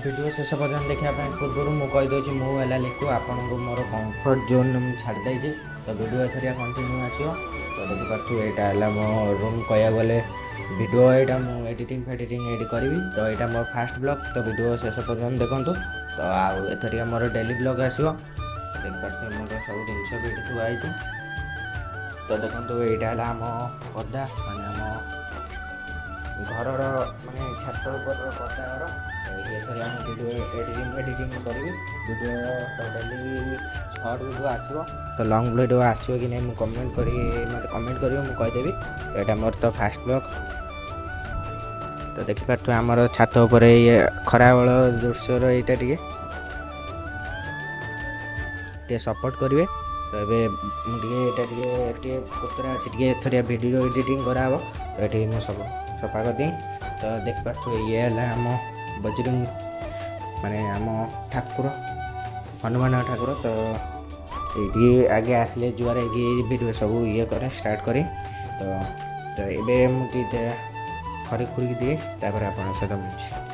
Video शेष पर्यटन देखा पूर्व मुझे कहीदे मुझे लिखु आपन को मोर कम्फर्ट जोन छाड़ी तो भिडियो एथरिया कंटिन्यू आसो तो देखिपे यहाँ मो रूम कह गले भिडियो यहाँ मुझे एडिटिंग फेडिटिंग ये करी तो यहाँ मोर फास्ट ब्लॉग तो भिडियो शेष पर्यटन देखूँ तो आथरिया मोर डेली ब्लॉग आसो देखिपे मोर सब जिन भी थुआई तो देखो यहाँ आम पदा मानने आम घर मानने छात पदा घर ये भिडियो एडिटिंग करी भिडियो डेली सर्ट भिडियो आसो तो लंग भिडियो आसो कि नहीं कमेंट करी मतलब कमेंट करी मुझे कहीदेवी यहाँ मोर तो फास्ट ब्लॉग तो देखिपे आमर छात उपर ये खरा बेल दृश्यर यहाँ टे सपोर्ट करेंगे तो ये कोतरा अच्छी थोड़ा भिडियो एडिटिंग कराब तो ये मुझे सब सफा करदी तो देखिपे ये आम बजरंग माने आम ठाकुर हनुमान ठाकुर तो ये आगे आसले जुआर भिडियो सब ये करे स्टार्ट करी तो ये मुझे खरी खुरी दिए तापर आप सहित मिलूँ।